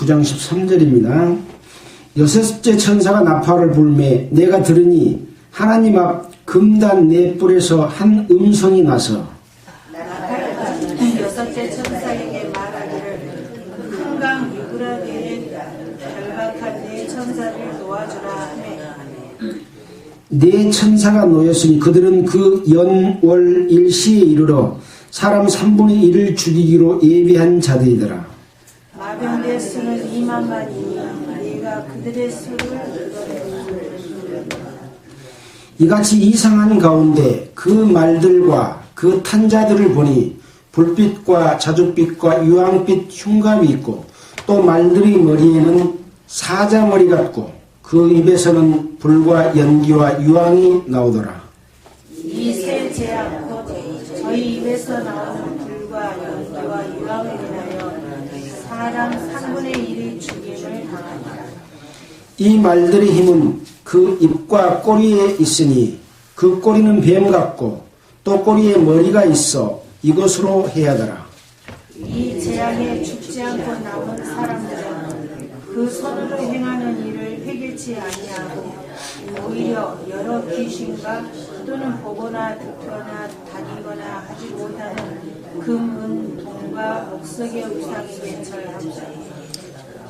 9장 13절입니다. 여섯째 천사가 나팔을 불매 내가 들으니 하나님 앞 금단 네 뿔에서 한 음성이 나서 여섯째 천사에게 말하기를 큰 강 유브라데에 결박한 네 천사를 놓아주라 하매 네 천사가 놓였으니 그들은 그 연월 일시에 이르러 사람 3분의 1을 죽이기로 예비한 자들이더라. 마병대 수는 2만만이니 네가 그들의 수를 이같이 이상한 가운데 그 말들과 그 탄자들을 보니 불빛과 자줏빛과 유황빛 흉감이 있고 또 말들의 머리에는 사자머리 같고 그 입에서는 불과 연기와 유황이 나오더라. 이 세 재앙 곧 저희 입에서 나오는 불과 연기와 유황을 인하여 사람 3분의 1이 죽임을 당하니라. 이 말들의 힘은 그 입과 꼬리에 있으니 그 꼬리는 뱀 같고 또 꼬리에 머리가 있어 이것으로 해야더라. 이 재앙에 죽지 않고 남은 사람들은 그 손으로 행하는 일을 회개치 아니하고 오히려 여러 귀신과 또는 보거나 듣거나 다니거나 하지 못하는 금, 은, 동과 목석의 우상에게 절하리라.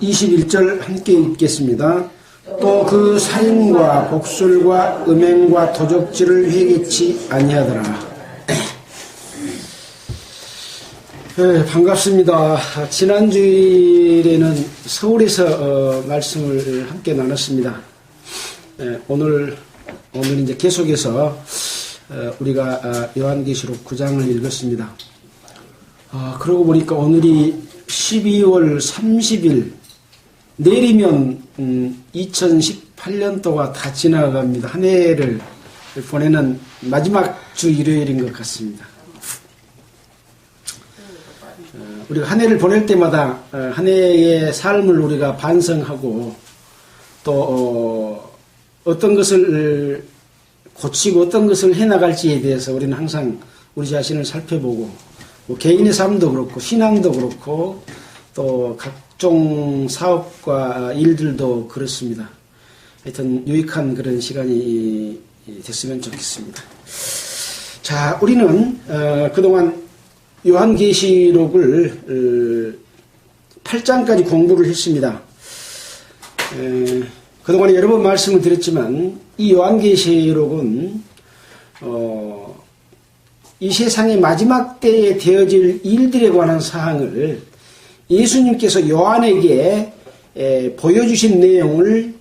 21절 함께 읽겠습니다. 또 그 살인과 복술과 음행과 도적질을 회개치 아니하더라. 네, 반갑습니다. 지난 주일에는 서울에서 말씀을 함께 나눴습니다. 오늘 이제 계속해서 우리가 요한계시록 9장을 읽었습니다. 그러고 보니까 오늘이 12월 30일 내일이면 2018년도가 다 지나갑니다. 한 해를 보내는 마지막 주 일요일인 것 같습니다. 우리가 한 해를 보낼 때마다 한 해의 삶을 우리가 반성하고 또 어떤 것을 고치고 어떤 것을 해나갈지에 대해서 우리는 항상 우리 자신을 살펴보고 뭐 개인의 삶도 그렇고 신앙도 그렇고 또 각종 사업과 일들도 그렇습니다. 하여튼 유익한 그런 시간이 됐으면 좋겠습니다. 자, 우리는 그동안 요한계시록을 8장까지 공부를 했습니다. 그동안에 여러 번 말씀을 드렸지만 이 요한계시록은 이 세상의 마지막 때에 되어질 일들에 관한 사항을 예수님께서 요한에게 보여주신 내용을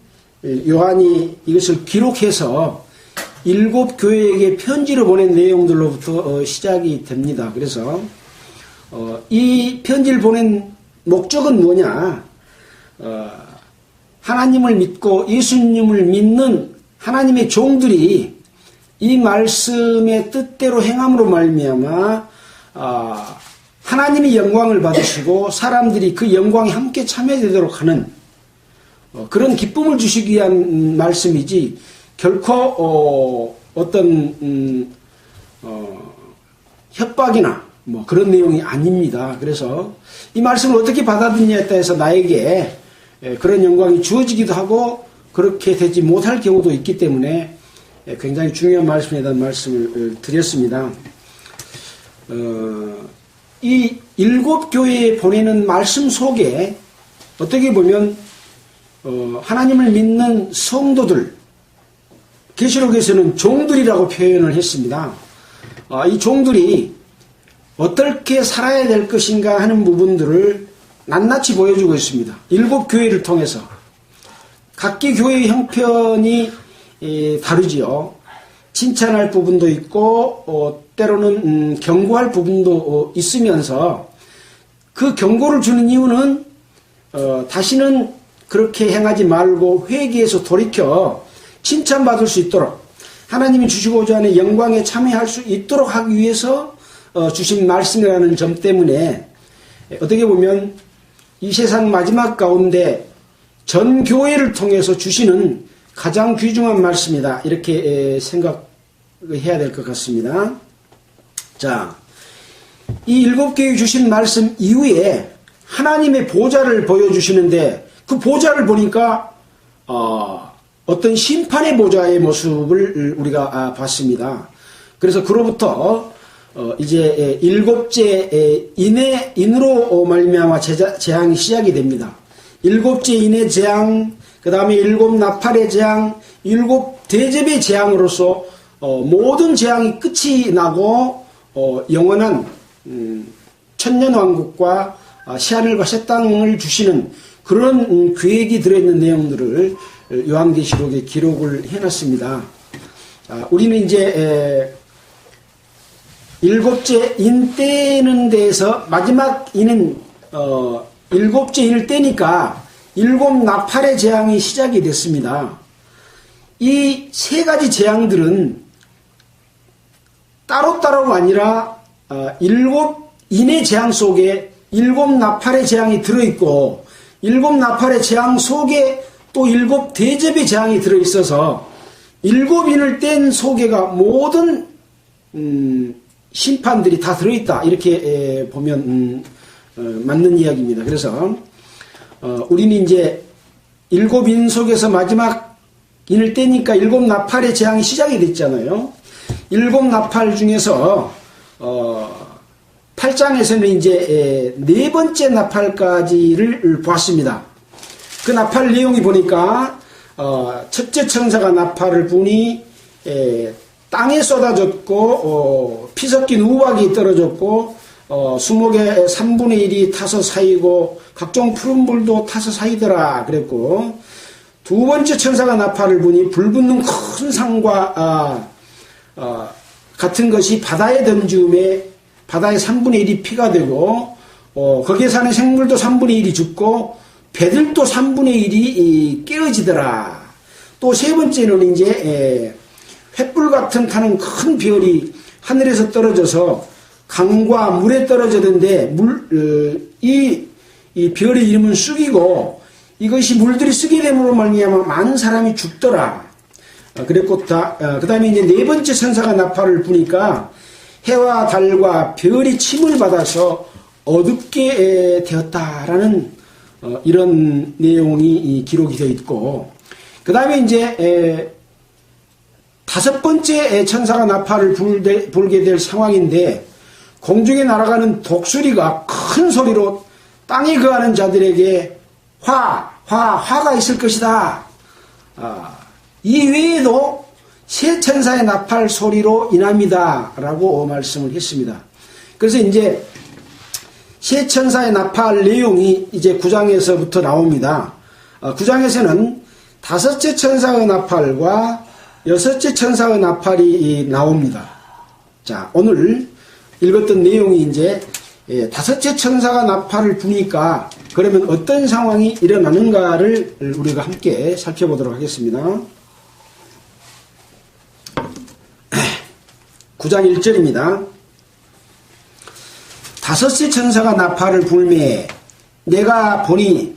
요한이 이것을 기록해서 7 교회에게 편지로 보낸 내용들로부터 시작이 됩니다. 그래서 이 편지를 보낸 목적은 뭐냐? 하나님을 믿고 예수님을 믿는 하나님의 종들이 이 말씀의 뜻대로 행함으로 말미암아 하나님의 영광을 받으시고 사람들이 그 영광에 함께 참여되도록 하는 그런 기쁨을 주시기 위한 말씀이지 결코 어떤 협박이나 뭐 그런 내용이 아닙니다. 그래서 이 말씀을 어떻게 받아들이냐에 따라서 나에게 그런 영광이 주어지기도 하고 그렇게 되지 못할 경우도 있기 때문에 굉장히 중요한 말씀에 대한 말씀을 드렸습니다. 이 7 교회에 보내는 말씀 속에 어떻게 보면 하나님을 믿는 성도들, 계시록에서는 종들이라고 표현을 했습니다. 이 종들이 어떻게 살아야 될 것인가 하는 부분들을 낱낱이 보여주고 있습니다. 7 교회를 통해서 각기 교회의 형편이 다르지요. 칭찬할 부분도 있고 때로는 경고할 부분도 있으면서 그 경고를 주는 이유는 다시는 그렇게 행하지 말고 회개해서 돌이켜 칭찬받을 수 있도록 하나님이 주시고자 하는 영광에 참여할 수 있도록 하기 위해서 주신 말씀이라는 점 때문에 어떻게 보면 이 세상 마지막 가운데 전 교회를 통해서 주시는 가장 귀중한 말씀이다. 이렇게 생각해야 될 것 같습니다. 자, 이 7 교회에 주신 말씀 이후에 하나님의 보좌를 보여주시는데 그 보좌를 보니까 어떤 심판의 보좌의 모습을 우리가 봤습니다. 그래서 그로부터 이제 일곱째 인으로 말미암아 재앙이 시작이 됩니다. 일곱째 인의 재앙, 그 다음에 일곱 나팔의 재앙, 일곱 대접의 재앙으로서 모든 재앙이 끝이 나고 영원한 천년왕국과 새하늘과 새 땅을 주시는 그런 계획이 들어있는 내용들을 요한계시록에 기록을 해놨습니다. 우리는 이제 일곱째 인 떼는 데에서 마지막 인은 일곱째 인을 떼니까 일곱 나팔의 재앙이 시작이 됐습니다. 이 세 가지 재앙들은 따로따로가 아니라 일곱 인의 재앙 속에 일곱 나팔의 재앙이 들어있고 일곱 나팔의 재앙 속에 또 일곱 대접의 재앙이 들어있어서 일곱 인을 뗀 속에가 모든 심판들이 다 들어있다 이렇게 보면 맞는 이야기입니다. 그래서 우리는 이제 일곱 인 속에서 마지막 인을 떼니까 일곱 나팔의 재앙이 시작이 됐잖아요. 일곱 나팔 중에서 8장에서는 이제 네 번째 나팔까지를 보았습니다. 그 나팔 내용이 보니까 첫째 천사가 나팔을 부니 땅에 쏟아졌고 피 섞인 우박이 떨어졌고 수목의 3분의 1이 타서 사이고 각종 푸른 불도 타서 사이더라 그랬고, 두 번째 천사가 나팔을 부니 불 붙는 큰 상과 같은 것이 바다에 던지음에 바다의 3분의 1이 피가 되고 거기에 사는 생물도 3분의 1이 죽고 배들도 3분의 1이 깨어지더라. 또 세 번째는 이제 횃불 같은 타는 큰 별이 하늘에서 떨어져서 강과 물에 떨어졌는데 이 별의 이름은 쑥이고 이것이 물들이 쓰게 됨으로 말미암아 많은 사람이 죽더라. 그랬고 그 다음에 이제 네 번째 천사가 나팔을 부니까 해와 달과 별이 침을 받아서 어둡게 되었다라는 이런 내용이 기록이 되어 있고, 그 다음에 이제 다섯 번째 천사가 나팔을 불게 될 상황인데 공중에 날아가는 독수리가 큰 소리로 땅에 거하는 자들에게 화가 있을 것이다. 이 외에도 세 천사의 나팔 소리로 인합니다. 라고 말씀을 했습니다. 그래서 이제 세 천사의 나팔 내용이 이제 9장에서부터 나옵니다. 9장에서는 다섯째 천사의 나팔과 여섯째 천사의 나팔이 나옵니다. 자, 오늘 읽었던 내용이 이제 다섯째 천사가 나팔을 부니까 그러면 어떤 상황이 일어나는가를 우리가 함께 살펴보도록 하겠습니다. 9장 1절입니다. 다섯째 천사가 나팔을 불매 내가 보니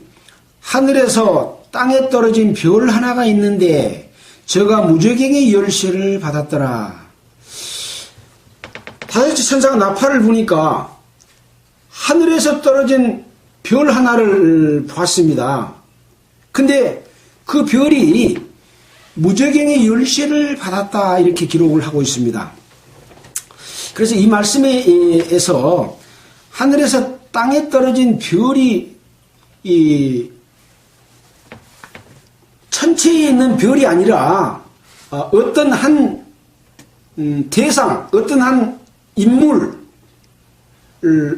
하늘에서 땅에 떨어진 별 하나가 있는데 저가 무저갱의 열쇠를 받았더라. 다섯째 천사가 나팔을 부니까 하늘에서 떨어진 별 하나를 봤습니다. 근데 그 별이 무저갱의 열쇠를 받았다 이렇게 기록을 하고 있습니다. 그래서 이 말씀에서 하늘에서 땅에 떨어진 별이 이 천체에 있는 별이 아니라 어떤 한 대상, 어떤 한 인물,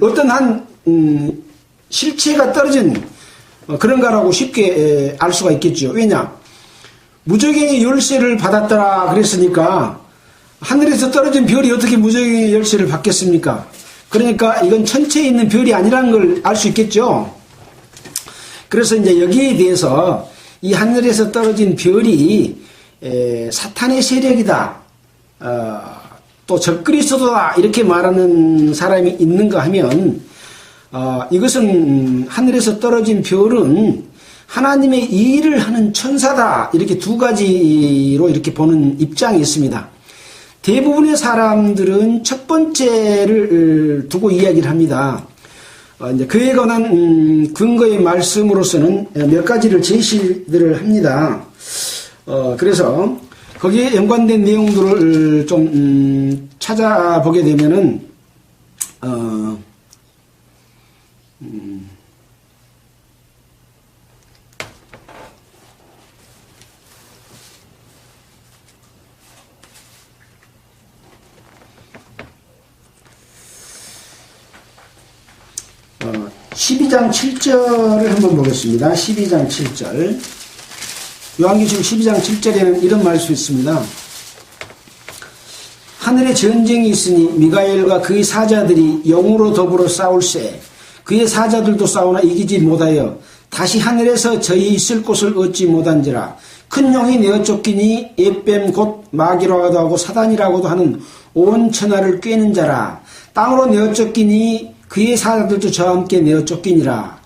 어떤 한 실체가 떨어진 그런가라고 쉽게 알 수가 있겠죠. 왜냐? 무저갱의 열쇠를 받았더라 그랬으니까 하늘에서 떨어진 별이 어떻게 무저갱의 열쇠를 받겠습니까? 그러니까 이건 천체에 있는 별이 아니라는 걸 알 수 있겠죠. 그래서 이제 여기에 대해서 이 하늘에서 떨어진 별이 사탄의 세력이다, 또 적그리스도다 이렇게 말하는 사람이 있는가 하면 이것은 하늘에서 떨어진 별은 하나님의 일을 하는 천사다 이렇게 두 가지로 이렇게 보는 입장이 있습니다. 대부분의 사람들은 첫 번째를 두고 이야기를 합니다. 이제 그에 관한 근거의 말씀으로서는 몇 가지를 제시들을 합니다. 그래서 거기에 연관된 내용들을 좀 찾아보게 되면은 어, 12장 7절을 한번 보겠습니다. 12장 7절. 요한계시록 12장 7절에는 이런 말씀이 있습니다. 하늘에 전쟁이 있으니 미가엘과 그의 사자들이 영으로 더불어 싸울세 그의 사자들도 싸우나 이기지 못하여 다시 하늘에서 저희 있을 곳을 얻지 못한지라. 큰 용이 내어 쫓기니 에뱀 곧 마귀라고도 하고 사단이라고도 하는 온 천하를 꿰는 자라. 땅으로 내어 쫓기니 그의 사자들도 저와 함께 내어 쫓기니라.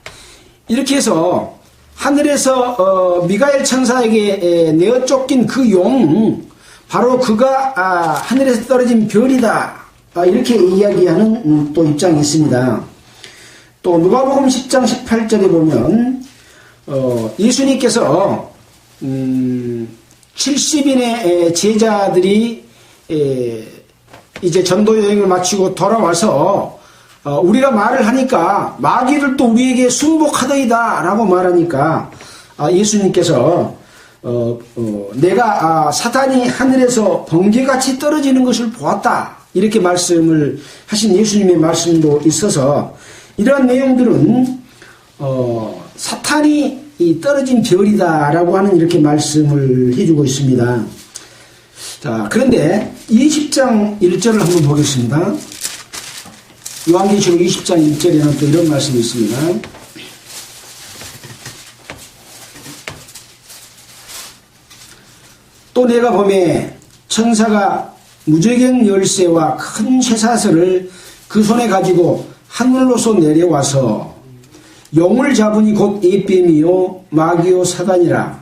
이렇게 해서 하늘에서 미가엘 천사에게 내어 쫓긴 그 용, 바로 그가 하늘에서 떨어진 별이다. 이렇게 이야기하는 또 입장이 있습니다. 또 누가복음 10장 18절에 보면 예수님께서 70인의 제자들이 이제 전도 여행을 마치고 돌아와서 우리가 말을 하니까 마귀를 또 우리에게 순복하더이다 라고 말하니까 예수님께서 내가 사탄이 하늘에서 번개같이 떨어지는 것을 보았다 이렇게 말씀을 하신 예수님의 말씀도 있어서 이러한 내용들은 사탄이 이 떨어진 별이다 라고 하는 이렇게 말씀을 해주고 있습니다. 자, 그런데 20장 1절을 한번 보겠습니다. 요한계시록 20장 1절에는 또 이런 말씀이 있습니다. 또 내가 보매 천사가 무저갱 열쇠와 큰 쇠사슬을 그 손에 가지고 하늘로서 내려와서 용을 잡으니 곧 에뱀이요 마귀요 사단이라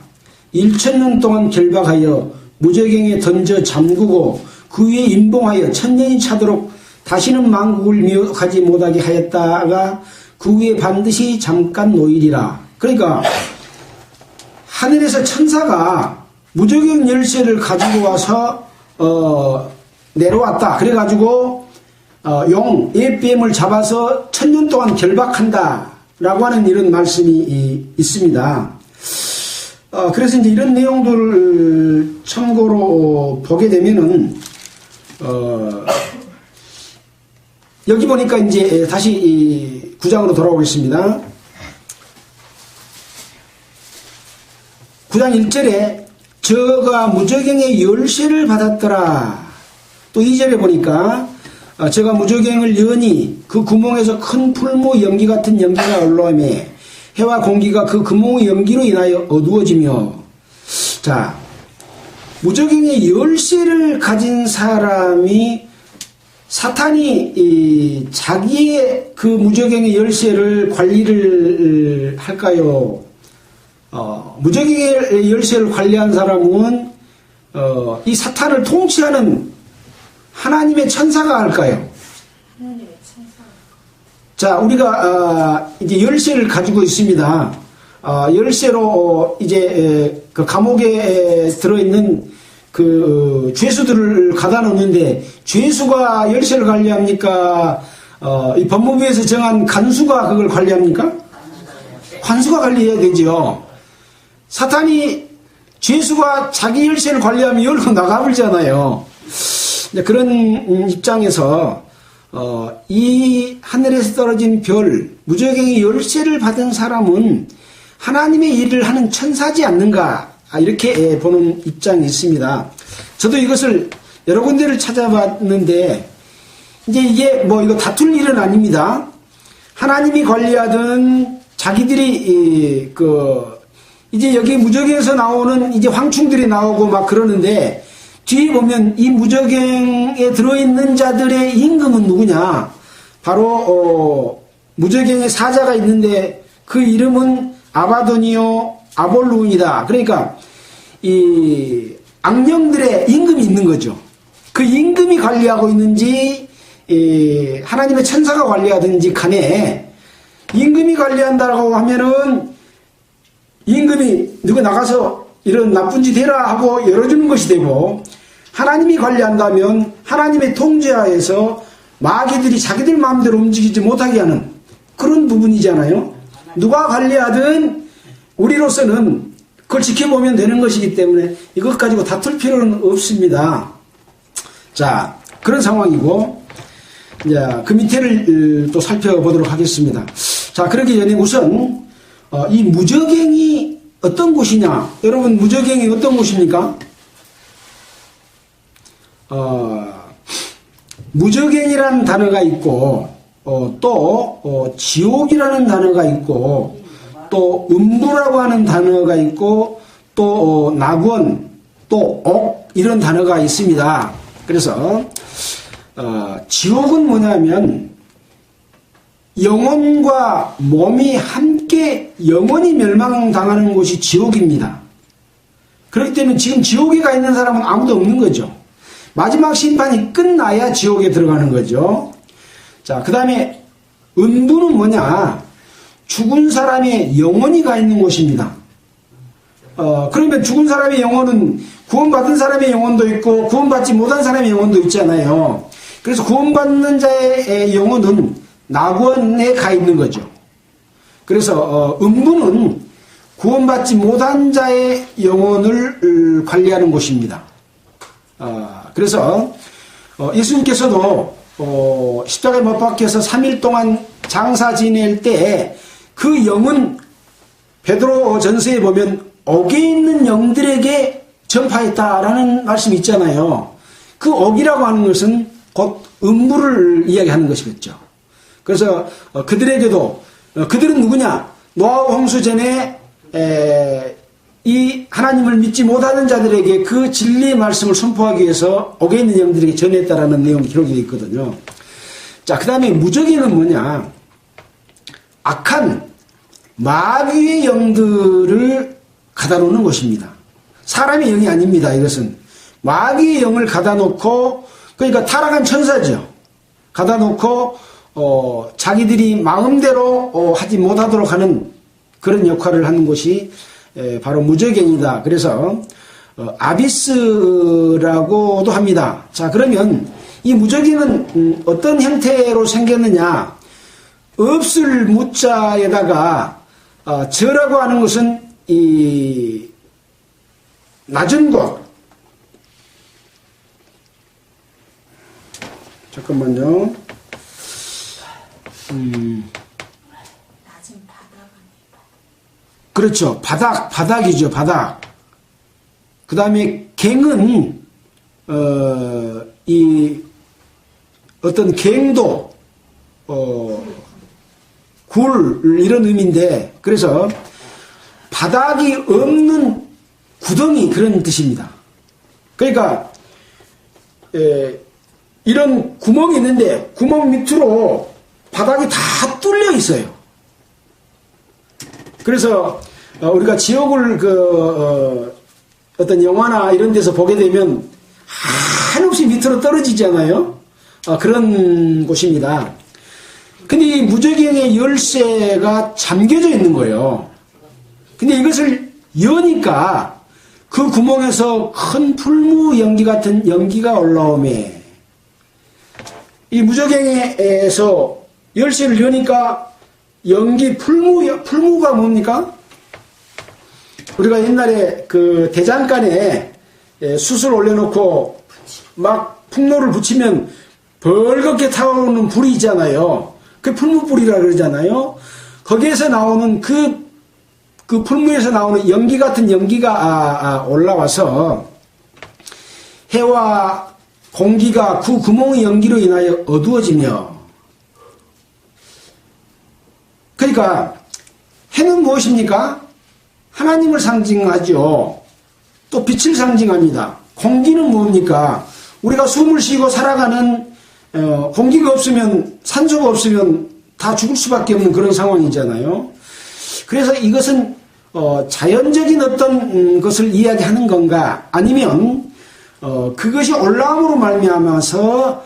1000년 동안 결박하여 무저갱에 던져 잠그고 그 위에 임봉하여 1000년이 차도록 다시는 만국을 미혹하지 못하게 하였다가 그 위에 반드시 잠깐 놓이리라. 그러니까 하늘에서 천사가 무저갱 열쇠를 가지고 와서 내려왔다. 그래가지고 용 에뱀을 잡아서 1000년 동안 결박한다 라고 하는 이런 말씀이 있습니다. 그래서 이제 이런 내용들을 참고로 보게 되면은 여기 보니까 이제 다시 9장으로 돌아오겠습니다. 9장 1절에 저가 무저갱의 열쇠를 받았더라. 또 2절에 보니까 저가 무저갱을 여니 그 구멍에서 큰 풀무 연기 같은 연기가 올라오매 해와 공기가 그 구멍의 연기로 인하여 어두워지며. 자, 무저갱의 열쇠를 가진 사람이 사탄이 자기의 그 무저갱의 열쇠를 관리를 할까요? 무저갱의 열쇠를 관리한 사람은 이 사탄을 통치하는 하나님의 천사가 할까요? 하나님의 천사. 자, 우리가 이제 열쇠를 가지고 있습니다. 열쇠로 이제 그 감옥에 들어있는 그 죄수들을 가다 놓는데 죄수가 열쇠를 관리합니까? 이 법무부에서 정한 간수가 그걸 관리합니까? 관수가 관리해야 되죠. 사탄이 죄수가 자기 열쇠를 관리하면 열고 나가버리잖아요. 그런 입장에서 이 하늘에서 떨어진 별, 무저갱의 열쇠를 받은 사람은 하나님의 일을 하는 천사지 않는가, 이렇게 보는 입장이 있습니다. 저도 이것을 여러 군데를 찾아봤는데 이제 이게 뭐 이거 다툴 일은 아닙니다. 하나님이 관리하던 자기들이 이제 여기 무저갱에서 나오는 이제 황충들이 나오고 막 그러는데 뒤에 보면 이 무저갱에 들어있는 자들의 임금은 누구냐? 바로 무저갱에 사자가 있는데 그 이름은 아바돈이요 아볼루온이다. 그러니까 이 악령들의 임금이 있는 거죠. 그 임금이 관리하고 있는지 하나님의 천사가 관리하든지 간에 임금이 관리한다라고 하면은 임금이 누가 나가서 이런 나쁜 짓 해라 하고 열어주는 것이 되고, 하나님이 관리한다면 하나님의 통제하에서 마귀들이 자기들 마음대로 움직이지 못하게 하는 그런 부분이잖아요. 누가 관리하든 우리로서는 그걸 지켜보면 되는 것이기 때문에 이것 가지고 다툴 필요는 없습니다. 자, 그런 상황이고, 이제 그 밑에를 또 살펴보도록 하겠습니다. 자, 그러기 전에 우선 이 무저갱이 어떤 곳이냐? 여러분, 무저갱이 어떤 곳입니까? 무저갱이라는 단어가 있고, 또 지옥이라는 단어가 있고, 또 음부라고 하는 단어가 있고, 또 낙원, 또 옥 이런 단어가 있습니다. 그래서 지옥은 뭐냐면 영혼과 몸이 함께 영원히 멸망당하는 곳이 지옥입니다. 그렇기 때문에 지금 지옥에 가 있는 사람은 아무도 없는 거죠. 마지막 심판이 끝나야 지옥에 들어가는 거죠. 자, 그 다음에 음부는 뭐냐? 죽은 사람의 영혼이 가 있는 곳입니다. 그러면 죽은 사람의 영혼은 구원받은 사람의 영혼도 있고 구원받지 못한 사람의 영혼도 있잖아요. 그래서 구원받는 자의 영혼은 낙원에 가 있는 거죠. 그래서 음부는 구원받지 못한 자의 영혼을 관리하는 곳입니다. 그래서 예수님께서도 십자가에 못 박혀서 3일 동안 장사 지낼 때 그 영은 베드로 전서에 보면 옥에 있는 영들에게 전파했다라는 말씀이 있잖아요. 그 옥이라고 하는 것은 곧 음부를 이야기하는 것이겠죠. 그래서 그들에게도, 그들은 누구냐? 노아와 홍수 전에 이 하나님을 믿지 못하는 자들에게 그 진리의 말씀을 선포하기 위해서 옥에 있는 영들에게 전했다라는 내용이 기록이 되어 있거든요. 자, 그 다음에 무저기는 뭐냐? 악한 마귀의 영들을 가다 놓는 것입니다. 사람의 영이 아닙니다. 이것은 마귀의 영을 가다 놓고, 그러니까 타락한 천사죠. 가다 놓고 자기들이 마음대로 하지 못하도록 하는 그런 역할을 하는 것이 바로 무저갱이다. 그래서 아비스라고도 합니다. 자, 그러면 이 무저갱은 어떤 형태로 생겼느냐? 없을 무자에다가 저라고 하는 것은 이 낮은 곳. 잠깐만요. 낮은 바닥. 그렇죠. 바닥이죠. 바닥. 그 다음에 갱은 이 어떤 갱도 굴 이런 의미인데, 그래서 바닥이 없는 구덩이 그런 뜻입니다. 그러니까 이런 구멍이 있는데 구멍 밑으로 바닥이 다 뚫려 있어요. 그래서 우리가 지옥을 어떤 영화나 이런 데서 보게 되면 한없이 밑으로 떨어지잖아요. 그런 곳입니다. 근데 이 무저갱의 열쇠가 잠겨져 있는 거예요. 근데 이것을 여니까 그 구멍에서 큰 풀무 연기 같은 연기가 올라오매, 이 무저갱에서 열쇠를 여니까 연기 풀무가 뭡니까? 우리가 옛날에 그 대장간에 숯을 올려놓고 막 풍로를 붙이면 벌겋게 타오르는 불이 있잖아요. 그 풀무불이라 그러잖아요. 거기에서 나오는 그 풀무에서 나오는 연기 같은 연기가 올라와서 해와 공기가 그 구멍의 연기로 인하여 어두워지며, 그러니까 해는 무엇입니까? 하나님을 상징하죠. 또 빛을 상징합니다. 공기는 뭡니까? 우리가 숨을 쉬고 살아가는 공기가 없으면, 산소가 없으면 다 죽을 수밖에 없는 그런 상황이잖아요. 그래서 이것은 자연적인 어떤 것을 이야기하는 건가, 아니면 그것이 올라옴으로 말미암아서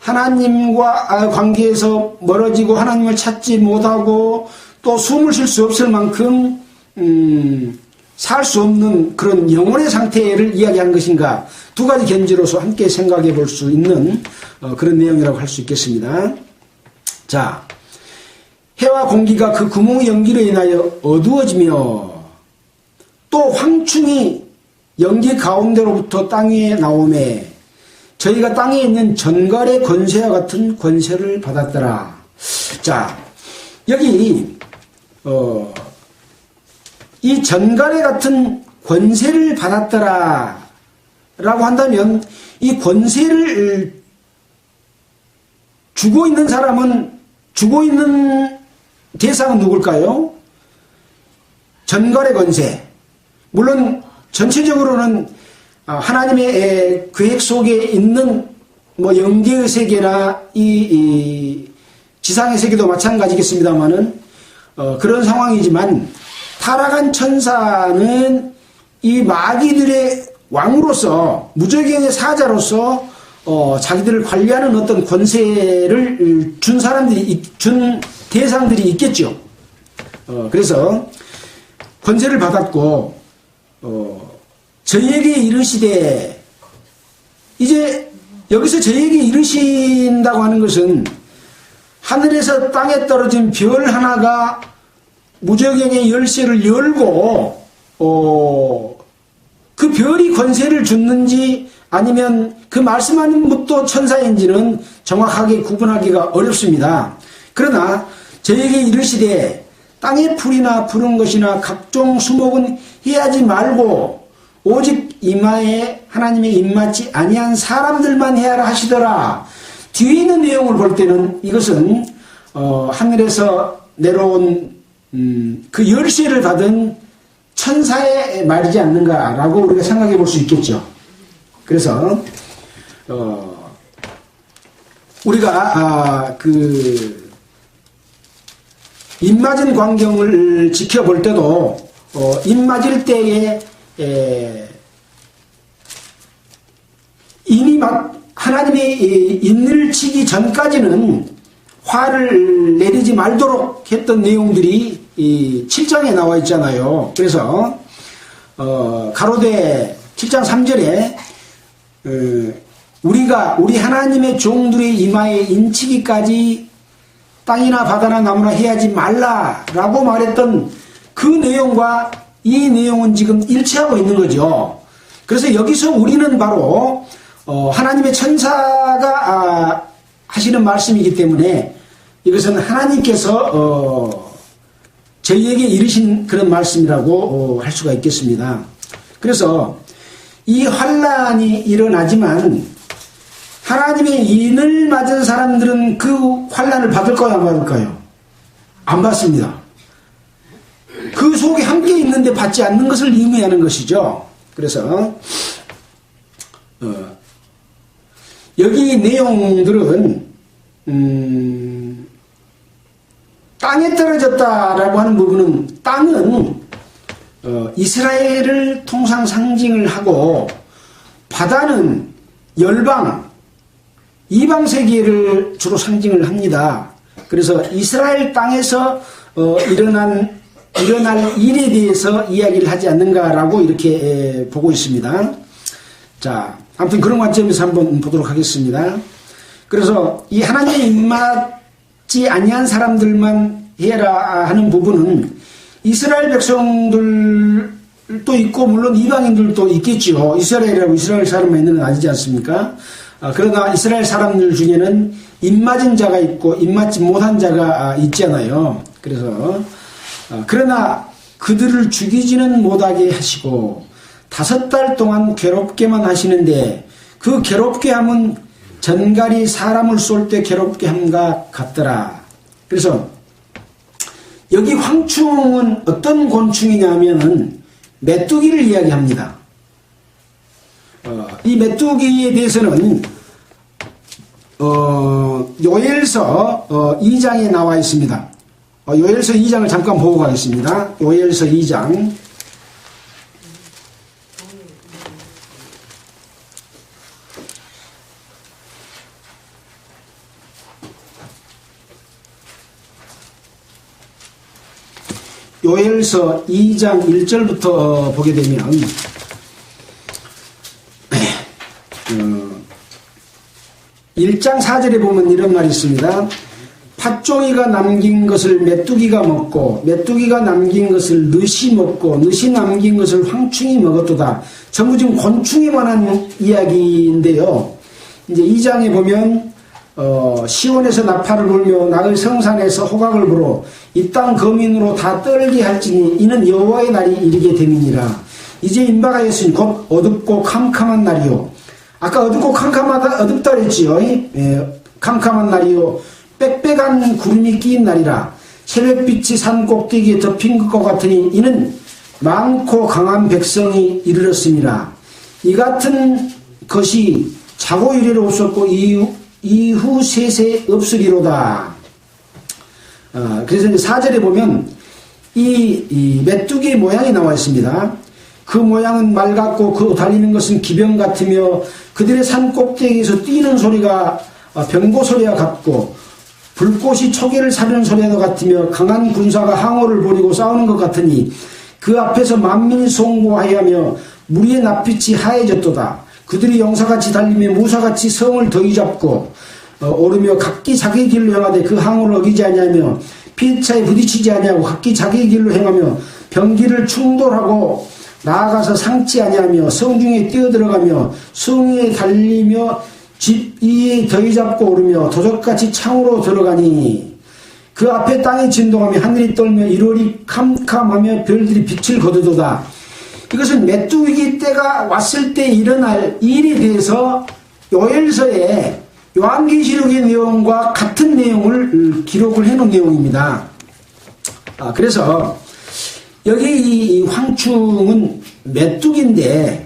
하나님과 관계에서 멀어지고 하나님을 찾지 못하고 또 숨을 쉴 수 없을 만큼 살 수 없는 그런 영혼의 상태를 이야기한 것인가, 두 가지 견지로서 함께 생각해 볼 수 있는 그런 내용이라고 할 수 있겠습니다. 자, 해와 공기가 그 구멍의 연기로 인하여 어두워지며 또 황충이 연기 가운데로부터 땅 위에 나오매 저희가 땅에 있는 전갈의 권세와 같은 권세를 받았더라. 자, 여기 이 전갈의 같은 권세를 받았더라 라고 한다면 이 권세를 주고 있는 사람은, 주고 있는 대상은 누굴까요? 전갈의 권세. 물론 전체적으로는 하나님의 계획 속에 있는 뭐 영계의 세계나 이 지상의 세계도 마찬가지겠습니다만은 그런 상황이지만, 타락한 천사는 이 마귀들의 왕으로서, 무저경의 사자로서 자기들을 관리하는 어떤 권세를 준 사람들이, 준 대상들이 있겠죠. 그래서 권세를 받았고 저희에게 이르시되, 이제 여기서 저희에게 이르신다고 하는 것은 하늘에서 땅에 떨어진 별 하나가 무저경의 열쇠를 열고 그 별이 권세를 줬는지 아니면 그 말씀하는 것도 천사인지는 정확하게 구분하기가 어렵습니다. 그러나 저에게 이르시되 땅의 풀이나 푸른 것이나 각종 수목은 해하지 말고 오직 이마에 하나님의 입맞지 아니한 사람들만 해하라 하시더라. 뒤에 있는 내용을 볼 때는 이것은 하늘에서 내려온 그 열쇠를 받은 천사의 말이지 않는가라고 우리가 생각해 볼 수 있겠죠. 그래서 우리가 그 입맞은 광경을 지켜볼 때도 입맞을 때에 이미 막 하나님의 인을 치기 전까지는 화를 내리지 말도록 했던 내용들이 이 7장에 나와 있잖아요. 그래서 가로되 7장 3절에 우리 하나님의 종들의 이마에 인치기까지 땅이나 바다나 나무나 해하지 말라라고 말했던 그 내용과 이 내용은 지금 일치하고 있는 거죠. 그래서 여기서 우리는 바로 하나님의 천사가 하시는 말씀이기 때문에 이것은 하나님께서 저희에게 이르신 그런 말씀이라고 할 수가 있겠습니다. 그래서 이 환란이 일어나지만 하나님의 인을 맞은 사람들은 그 환란을 받을까요, 안 받을까요? 안 받습니다. 그 속에 함께 있는데 받지 않는 것을 의미하는 것이죠. 그래서 여기 내용들은 땅에 떨어졌다라고 하는 부분은, 땅은 이스라엘을 통상 상징을 하고 바다는 열방, 이방 세계를 주로 상징을 합니다. 그래서 이스라엘 땅에서 일어날 일에 대해서 이야기를 하지 않는가라고 이렇게 보고 있습니다. 자, 아무튼 그런 관점에서 한번 보도록 하겠습니다. 그래서 이 하나님의 입맞지 아니한 사람들만 해라 하는 부분은 이스라엘 백성들도 있고 물론 이방인들도 있겠죠. 이스라엘이라고 이스라엘 사람만 있는 건 아니지 않습니까? 그러나 이스라엘 사람들 중에는 입맞은 자가 있고 입맞지 못한 자가 있잖아요. 그래서 그러나 그들을 죽이지는 못하게 하시고 5달 동안 괴롭게만 하시는데 그 괴롭게 함은 전갈이 사람을 쏠 때 괴롭게 함과 같더라. 그래서 여기 황충은 어떤 곤충이냐면은 메뚜기를 이야기합니다. 이 메뚜기에 대해서는 요엘서 2장에 나와 있습니다. 요엘서 2장을 잠깐 보고 가겠습니다. 요엘서 2장. 요엘서 2장 1절부터 보게 되면 1장 4절에 보면 이런 말이 있습니다. 팥종이가 남긴 것을 메뚜기가 먹고 메뚜기가 남긴 것을 느시 먹고 느시 남긴 것을 황충이 먹었도다. 전부 지금 곤충에 관한 이야기인데요. 이제 2장에 보면 시온에서 나팔을 불며 나의 성산에서 호각을 불어 이 땅 거민으로 다 떨게 할지니 이는 여호와의 날이 이르게 됨이니라. 이제 임박하였으니 곧 어둡고 캄캄한 날이요. 아까 어둡고 어둡다 그랬지요. 캄캄한 날이요. 빽빽한 구름이 끼인 날이라. 새벽빛이 산 꼭대기에 덮인 것과 같으니 이는 많고 강한 백성이 이르렀습니다. 이 같은 것이 자고 이래로 없었고 이후 세세 없으리로다. 그래서 이제 4절에 보면 이 메뚜기의 모양이 나와 있습니다. 그 모양은 말 같고 그 달리는 것은 기병 같으며 그들의 산 꼭대기에서 뛰는 소리가 병고 소리와 같고 불꽃이 초계를 사르는 소리와 같으며 강한 군사가 항호를 벌이고 싸우는 것 같으니 그 앞에서 만민이 송구하여하며 무리의 낯빛이 하얘졌도다. 그들이 용사같이 달리며 무사같이 성을 더위 잡고 오르며 각기 자기 길로 행하되 그 항호를 어기지 아니하며 피차에 부딪히지 아니하고 각기 자기 길로 행하며 병기를 충돌하고 나아가서 상치 아니하며 성중에 뛰어들어가며 성에 달리며 집 위에 더위 잡고 오르며 도적같이 창으로 들어가니 그 앞에 땅이 진동하며 하늘이 떨며 일월이 캄캄하며 별들이 빛을 거두도다. 이것은 메뚜기 때가 왔을 때 일어날 일에 대해서 요엘서에 요한계시록의 내용과 같은 내용을 기록을 해놓은 내용입니다. 그래서 여기 이 황충은 메뚜기인데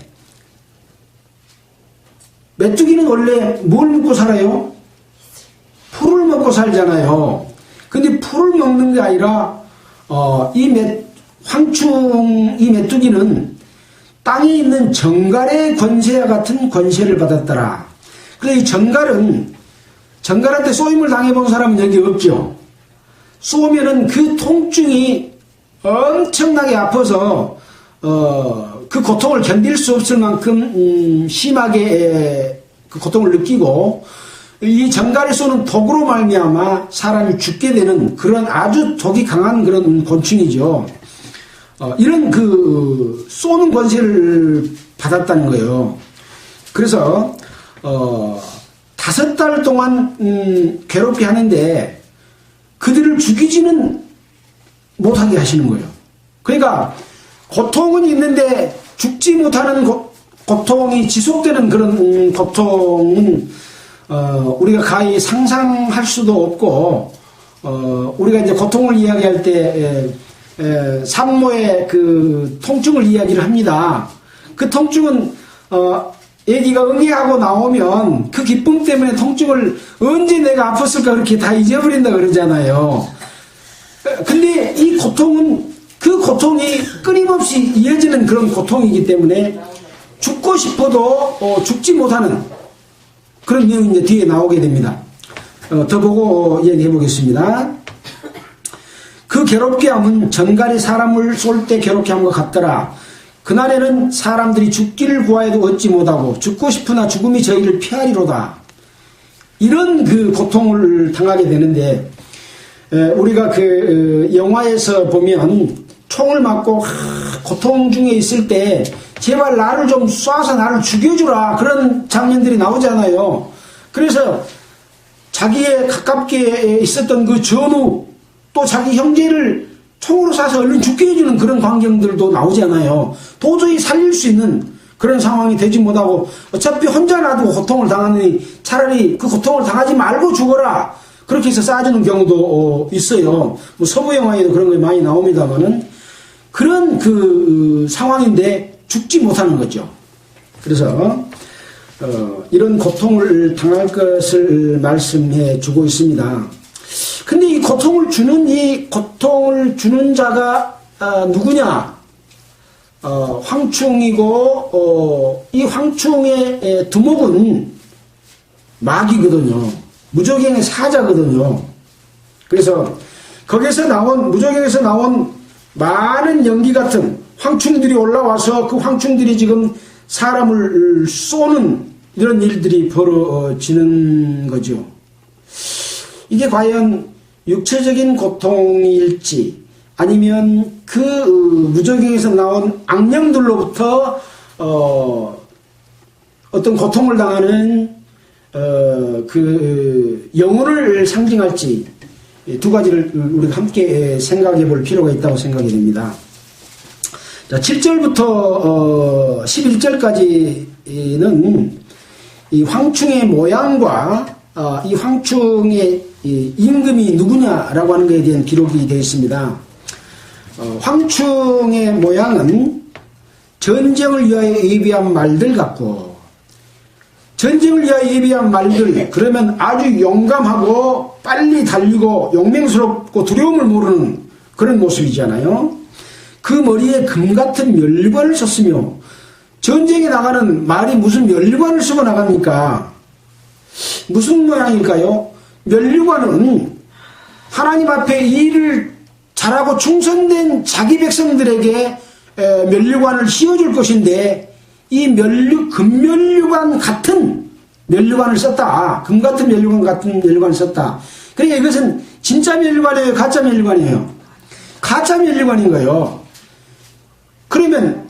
메뚜기는 원래 뭘 먹고 살아요? 풀을 먹고 살잖아요. 근데 풀을 먹는 게 아니라 이 메뚜기는 땅에 있는 정갈의 권세와 같은 권세를 받았더라. 그래서 이 정갈한테 쏘임을 당해본 사람은 여기 없죠. 쏘면은 그 통증이 엄청나게 아파서 그 고통을 견딜 수 없을 만큼 심하게 그 고통을 느끼고 이 정갈이 쏘는 독으로 말미암아 사람이 죽게 되는 그런 아주 독이 강한 그런 곤충이죠. 이런 그 쏘는 권세를 받았다는 거예요. 그래서 5달 동안 괴롭게 하는데 그들을 죽이지는 못하게 하시는 거예요. 그러니까 고통은 있는데 죽지 못하는 고통이 지속되는 그런 고통은 우리가 가히 상상할 수도 없고 우리가 이제 고통을 이야기할 때 산모의 그 통증을 이야기를 합니다. 그 통증은 애기가 응애하고 나오면 그 기쁨 때문에 통증을 언제 내가 아팠을까 그렇게 다 잊어버린다 그러잖아요. 근데 이 고통은 그 고통이 끊임없이 이어지는 그런 고통이기 때문에 죽고 싶어도 죽지 못하는 그런 내용이 이제 뒤에 나오게 됩니다. 더 보고 얘기해 보겠습니다. 그 괴롭게 함은 정갈이 사람을 쏠 때 괴롭게 함과 같더라. 그날에는 사람들이 죽기를 구하여도 얻지 못하고 죽고 싶으나 죽음이 저희를 피하리로다. 이런 그 고통을 당하게 되는데 우리가 그 영화에서 보면 총을 맞고 고통 중에 있을 때 제발 나를 좀 쏴서 나를 죽여주라 그런 장면들이 나오잖아요. 그래서 자기의 가깝게 있었던 그 전우 또 자기 형제를 총으로 쏴서 얼른 죽게 해주는 그런 광경들도 나오잖아요. 도저히 살릴 수 있는 그런 상황이 되지 못하고 어차피 혼자 놔두고 고통을 당하니 차라리 그 고통을 당하지 말고 죽어라 그렇게 해서 쏴주는 경우도 있어요. 뭐 서부 영화에도 그런 게 많이 나옵니다만은 그런 그 상황인데 죽지 못하는 거죠. 그래서 이런 고통을 당할 것을 말씀해 주고 있습니다. 근데 이 고통을 주는 자가 누구냐? 황충이고 이 황충의 두목은 마귀거든요. 무저갱의 사자거든요. 그래서 거기서 나온 무저갱에서 나온 많은 연기 같은 황충들이 올라와서 그 황충들이 지금 사람을 쏘는 이런 일들이 벌어지는 거죠. 이게 과연 육체적인 고통일지 아니면 그 무저갱에서 나온 악령들로부터 어떤 고통을 당하는 그 영혼을 상징할지 두 가지를 우리가 함께 생각해 볼 필요가 있다고 생각이 됩니다. 자, 7절부터 11절까지는 이 황충의 모양과 이 황충의 임금이 누구냐라고 하는 것에 대한 기록이 되어 있습니다. 황충의 모양은 전쟁을 위하여 예비한 말들 같고, 전쟁을 위하여 예비한 말들, 그러면 아주 용감하고 빨리 달리고 용맹스럽고 두려움을 모르는 그런 모습이잖아요. 그 머리에 금 같은 멸관을 썼으며, 전쟁에 나가는 말이 무슨 멸관을 쓰고 나갑니까? 무슨 모양일까요? 멸관은 하나님 앞에 일을 잘하고 충성된 자기 백성들에게 면류관을 씌워줄 것인데, 이 금면류관 같은 면류관을 썼다. 금 같은 면류관 같은 면류관을 썼다. 그러니까 이것은 진짜 면류관이에요? 가짜 면류관이에요? 가짜 면류관인 거예요. 그러면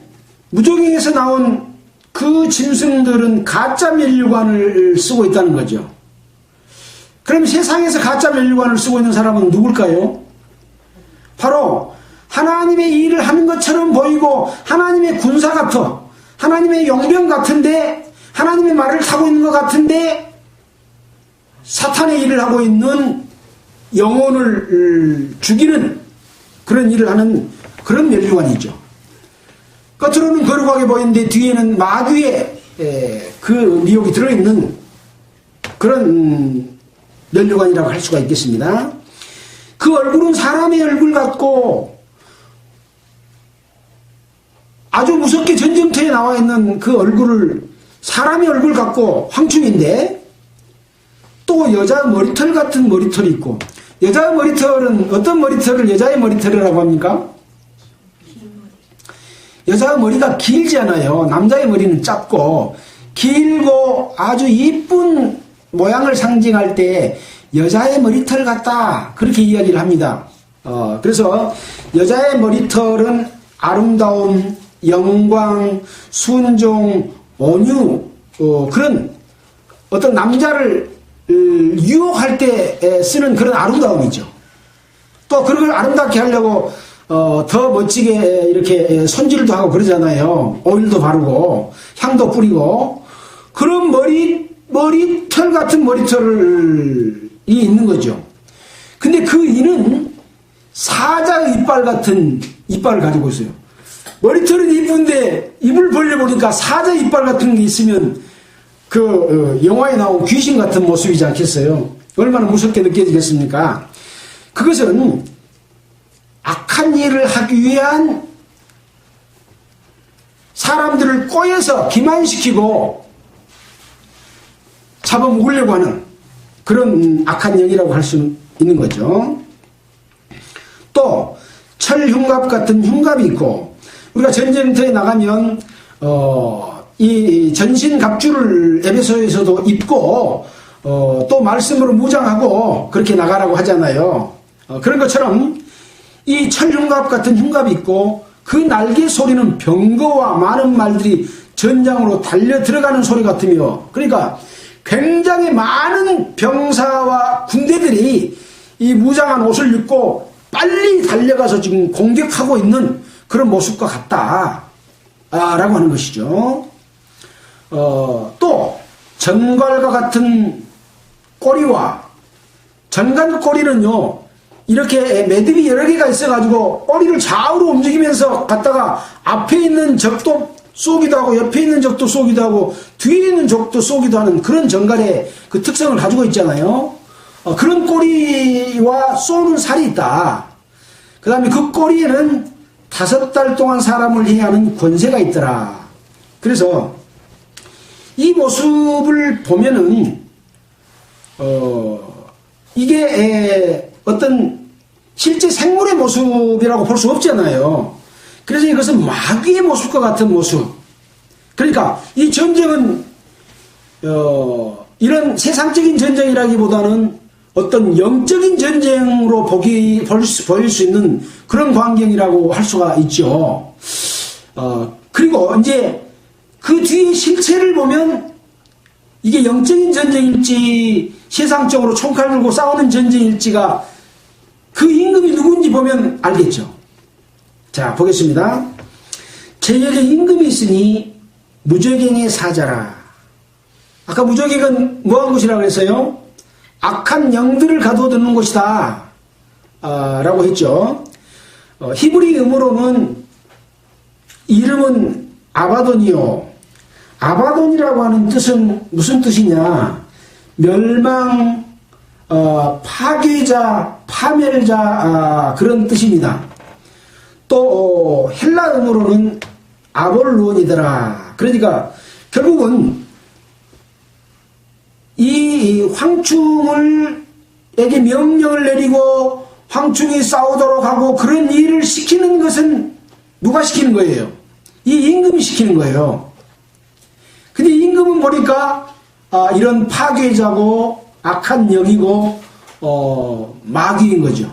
무저갱에서 나온 그 짐승들은 가짜 면류관을 쓰고 있다는 거죠. 그럼 세상에서 가짜 면류관을 쓰고 있는 사람은 누굴까요? 바로 하나님의 일을 하는 것처럼 보이고 하나님의 군사 같아, 하나님의 용병 같은데, 하나님의 말을 타고 있는 것 같은데 사탄의 일을 하고 있는, 영혼을 죽이는 그런 일을 하는 그런 면류관이죠. 겉으로는 거룩하게 보이는데 뒤에는 마귀의 그 미혹이 들어있는 그런 면류관이라고 할 수가 있겠습니다. 그 얼굴은 사람의 얼굴 같고 아주 무섭게 전쟁터에 나와 있는 그 얼굴을 사람의 얼굴 같고 황충인데, 또 여자 머리털 같은 머리털이 있고, 여자 머리털은 어떤 머리털을 여자의 머리털이라고 합니까? 여자 머리가 길지 않아요. 남자의 머리는 짧고 길고 아주 이쁜 모양을 상징할 때 여자의 머리털 같다, 그렇게 이야기를 합니다. 그래서 여자의 머리털은 아름다움, 영광, 순종, 온유, 그런 어떤 남자를 유혹할 때 쓰는 그런 아름다움이죠. 또 그걸 아름답게 하려고 더 멋지게 이렇게 손질도 하고 그러잖아요. 오일도 바르고 향도 뿌리고, 그런 머리털 같은 머리털이 있는 거죠. 근데 그 이는 사자의 이빨 같은 이빨을 가지고 있어요. 머리털은 이쁜데 입을 벌려보니까 사자 이빨 같은 게 있으면 그 영화에 나온 귀신 같은 모습이지 않겠어요? 얼마나 무섭게 느껴지겠습니까? 그것은 악한 일을 하기 위한, 사람들을 꼬여서 기만시키고 잡아먹으려고 하는 그런 악한 영이라고 할 수 있는 거죠. 또 철흉갑 같은 흉갑이 있고, 우리가 전쟁터에 나가면 이 전신 갑주를 에베소에서도 입고 또 말씀으로 무장하고 그렇게 나가라고 하잖아요. 그런 것처럼 이 철흉갑 같은 흉갑이 있고, 그 날개 소리는 병거와 많은 말들이 전장으로 달려 들어가는 소리 같으며, 그러니까 굉장히 많은 병사와 군대들이 이 무장한 옷을 입고 빨리 달려가서 지금 공격하고 있는 그런 모습과 같다 라고 하는 것이죠. 또 전갈과 같은 꼬리와, 전갈 꼬리는요, 이렇게 매듭이 여러 개가 있어가지고 꼬리를 좌우로 움직이면서 갔다가 앞에 있는 적도 쏘기도 하고 옆에 있는 적도 쏘기도 하고 뒤에 있는 적도 쏘기도 하는 그런 전갈의 그 특성을 가지고 있잖아요. 그런 꼬리와 쏘는 살이 있다. 그 다음에 그 꼬리에는 5달 동안 사람을 해하는 권세가 있더라. 그래서 이 모습을 보면은 이게 어떤 실제 생물의 모습이라고 볼 수 없잖아요. 그래서 이것은 마귀의 모습과 같은 모습. 그러니까 이 전쟁은 이런 세상적인 전쟁이라기보다는 어떤 영적인 전쟁으로 보일 수 있는 그런 광경이라고 할 수가 있죠. 그리고 이제 그 뒤에 실체를 보면 이게 영적인 전쟁일지 세상적으로 총칼 들고 싸우는 전쟁일지가 그 임금이 누군지 보면 알겠죠. 자, 보겠습니다. 제에게 임금이 있으니 무저갱의 사자라. 아까 무저갱은 뭐한 곳이라고 했어요? 악한 영들을 가둬두는 곳이다 라고 했죠. 히브리 음으로는 이름은 아바돈이요. 아바돈이라고 하는 뜻은 무슨 뜻이냐? 멸망, 파괴자, 파멸자 그런 뜻입니다. 또 헬라 음으로는 아볼론이더라. 그러니까 결국은 이 황충에게 명령을 내리고 황충이 싸우도록 하고 그런 일을 시키는 것은 누가 시키는 거예요? 이 임금이 시키는 거예요. 근데 임금은 보니까 이런 파괴자고 악한 영이고 마귀인 거죠.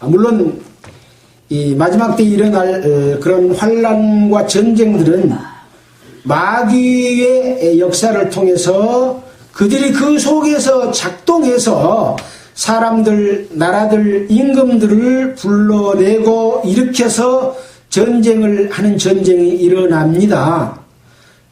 물론 이 마지막 때 일어날 그런 환란과 전쟁들은 마귀의 역사를 통해서 그들이 그 속에서 작동해서 사람들, 나라들, 임금들을 불러내고 일으켜서 전쟁을 하는 전쟁이 일어납니다.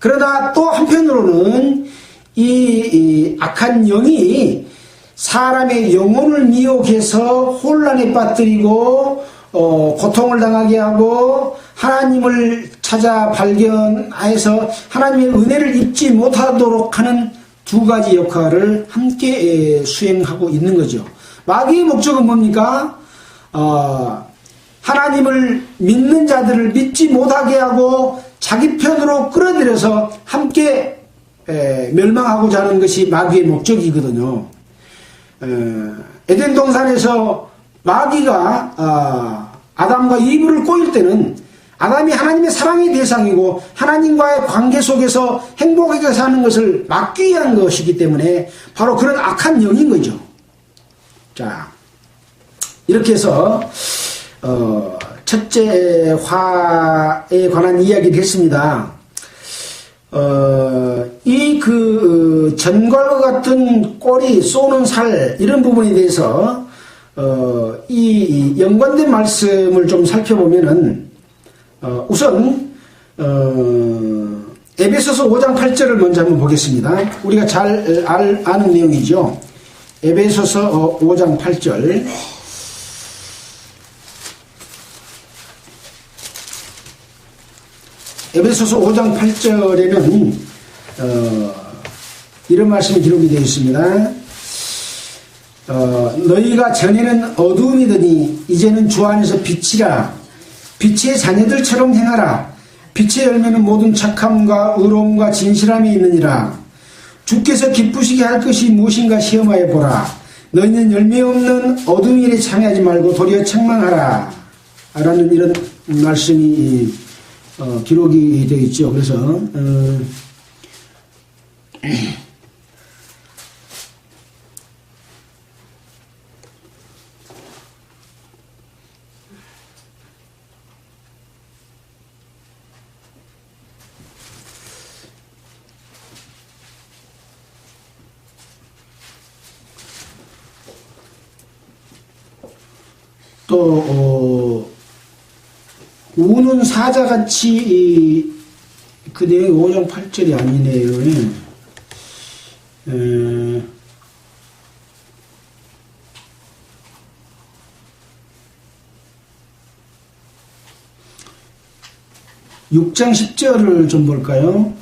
그러나 또 한편으로는 이 악한 영이 사람의 영혼을 미혹해서 혼란에 빠뜨리고 고통을 당하게 하고 하나님을 찾아 발견해서 하나님의 은혜를 입지 못하도록 하는 두 가지 역할을 함께 수행하고 있는 거죠. 마귀의 목적은 뭡니까? 하나님을 믿는 자들을 믿지 못하게 하고 자기 편으로 끌어들여서 함께 멸망하고자 하는 것이 마귀의 목적이거든요. 에덴 동산에서 마귀가 아담과 이브를 꼬일 때는 아담이 하나님의 사랑의 대상이고 하나님과의 관계 속에서 행복하게 사는 것을 막기 위한 것이기 때문에 바로 그런 악한 영인 거죠. 자, 이렇게 해서 첫째 화에 관한 이야기를 했습니다. 이 전갈과 같은 꼬리, 쏘는 살 이런 부분에 대해서 이 연관된 말씀을 좀 살펴보면은 우선 에베소서 5장 8절을 먼저 한번 보겠습니다. 우리가 잘 아는 내용이죠. 에베소서 5장 8절. 에베소서 5장 8절에는 이런 말씀이 기록이 되어 있습니다. 너희가 전에는 어두움이더니 이제는 주 안에서 빛이라. 빛의 자녀들처럼 행하라. 빛의 열매는 모든 착함과 의로움과 진실함이 있느니라. 주께서 기쁘시게 할 것이 무엇인가 시험하여 보라. 너희는 열매 없는 어둠 일에 참여하지 말고 도리어 책망하라. 라는 이런 말씀이 기록이 되어 있죠. 그래서 또 우는 사자같이 그 내용이 5장 8절이 아니네요. 예. 6장 10절을 좀 볼까요?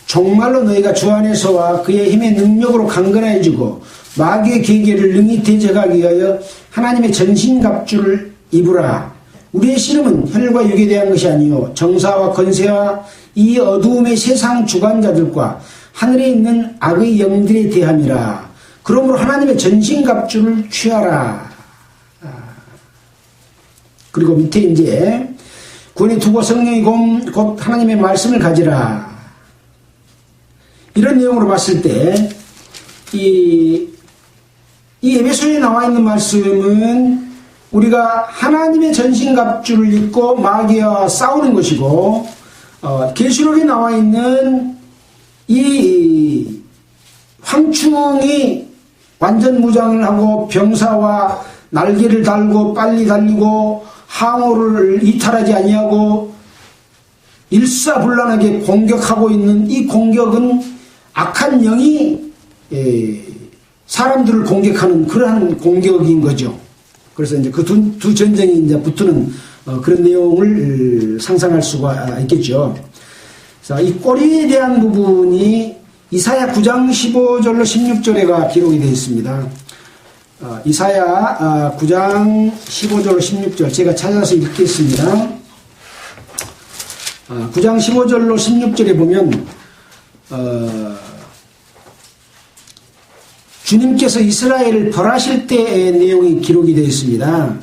정말로 너희가 주 안에서와 그의 힘의 능력으로 강건해지고 마귀의 계계를 능히 대적하기 위하여 하나님의 전신갑주를 입으라. 우리의 씨름은 혈과 육에 대한 것이 아니요 정사와 권세와 이 어두움의 세상 주관자들과 하늘에 있는 악의 영들에 대함이라. 그러므로 하나님의 전신갑주를 취하라. 그리고 밑에 이제 구원의 투구 성령이 곧 하나님의 말씀을 가지라. 이런 내용으로 봤을 때 이 에베소에 나와 있는 말씀은 우리가 하나님의 전신갑주를 입고 마귀와 싸우는 것이고, 계시록에 나와 있는 이 황충이 완전 무장을 하고 병사와 날개를 달고 빨리 달리고 항우를 이탈하지 아니하고 일사불란하게 공격하고 있는 이 공격은 악한 영이 사람들을 공격하는 그러한 공격인 거죠. 그래서 이제 그 두 전쟁이 이제 붙는 그런 내용을 상상할 수가 있겠죠. 자, 이 꼬리에 대한 부분이 이사야 9장 15절로 16절에가 기록이 되어 있습니다. 이사야 9장 15절 16절 제가 찾아서 읽겠습니다. 9장 15절로 16절에 보면 주님께서 이스라엘을 벌하실 때의 내용이 기록이 되어 있습니다.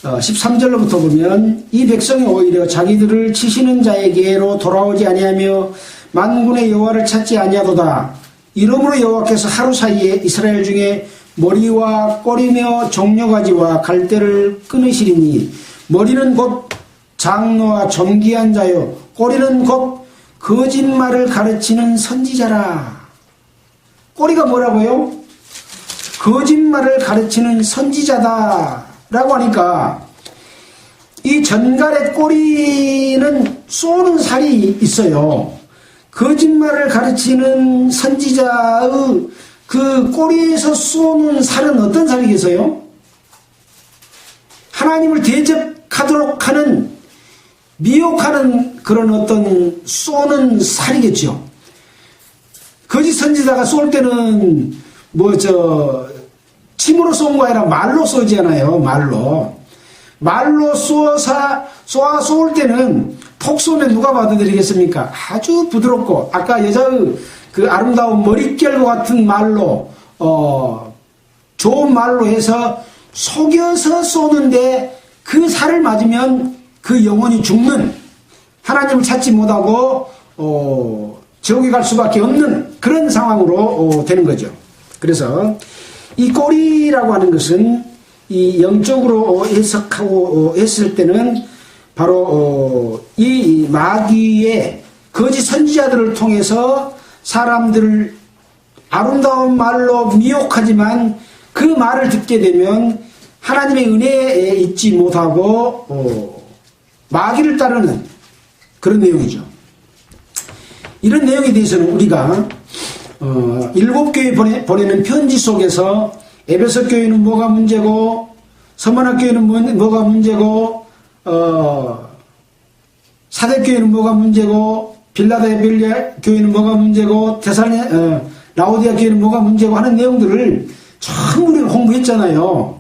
13절로부터 보면 이 백성이 오히려 자기들을 치시는 자에게로 돌아오지 아니하며 만군의 여호와를 찾지 아니하도다. 이러므로 여호와께서 하루 사이에 이스라엘 중에 머리와 꼬리며 종려가지와 갈대를 끊으시리니 머리는 곧 장로와 존귀한 자요 꼬리는 곧 거짓말을 가르치는 선지자라. 꼬리가 뭐라고요? 거짓말을 가르치는 선지자다 라고 하니까 이 전갈의 꼬리는 쏘는 살이 있어요. 거짓말을 가르치는 선지자의 그 꼬리에서 쏘는 살은 어떤 살이겠어요? 하나님을 대적하도록 하는 미혹하는 그런 어떤 쏘는 살이겠죠. 거짓 선지자가 쏠 때는 침으로 쏜 거 아니라 말로 쏘잖아요. 말로 쏠 때는 톡 쏘면 누가 받아들이겠습니까? 아주 부드럽고 아까 여자의 그 아름다운 머릿결과 같은 말로 좋은 말로 해서 속여서 쏘는데 그 살을 맞으면 그 영혼이 죽는, 하나님을 찾지 못하고 지옥에 갈 수밖에 없는 그런 상황으로 되는 거죠. 그래서 이 꼬리라고 하는 것은 이 영적으로 해석하고 했을 때는 바로 이 마귀의 거짓 선지자들을 통해서 사람들을 아름다운 말로 미혹하지만 그 말을 듣게 되면 하나님의 은혜에 있지 못하고 마귀를 따르는 그런 내용이죠. 이런 내용에 대해서는 우리가 7교회 보내는 편지 속에서 에베소 교회는 뭐가 문제고, 서머나 교회는 뭐가 문제고, 사대교회는 뭐가 문제고, 빌라델비아 교회는 뭐가 문제고, 라오디아 교회는 뭐가 문제고 하는 내용들을 전부 우리가 공부했잖아요.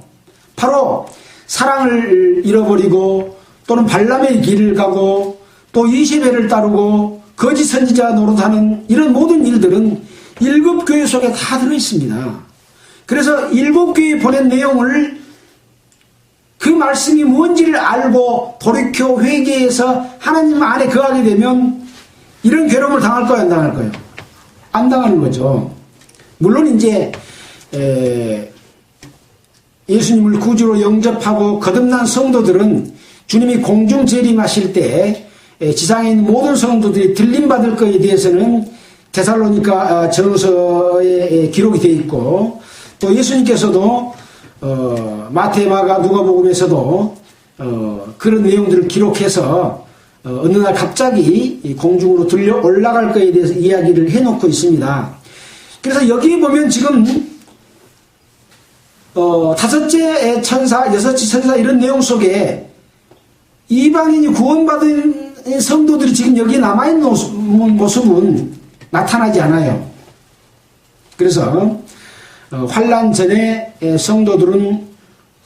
바로 사랑을 잃어버리고 또는 발람의 길을 가고 또 이세벨을 따르고 거짓 선지자 노릇하는 이런 모든 일들은 7교회 속에 다 들어있습니다. 그래서 7교회에 보낸 내용을 그 말씀이 뭔지를 알고 돌이켜 회개해서 하나님 안에 거하게 되면 이런 괴로움을 당할 거예요, 안 당할 거예요? 안 당하는 거죠. 물론 이제 예수님을 구주로 영접하고 거듭난 성도들은 주님이 공중 재림하실 때 지상에 있는 모든 성도들이 들림받을 것에 대해서는 데살로니가 전서에 기록이 되어 있고, 또 예수님께서도 마태, 마가, 누가복음에서도 그런 내용들을 기록해서 어느 날 갑자기 공중으로 들려 올라갈 것에 대해서 이야기를 해놓고 있습니다. 그래서 여기 보면 지금 5째 천사, 6째 천사 이런 내용 속에 이방인이 구원받은 성도들이 지금 여기 남아있는 모습은 나타나지 않아요. 그래서 환난 전에 성도들은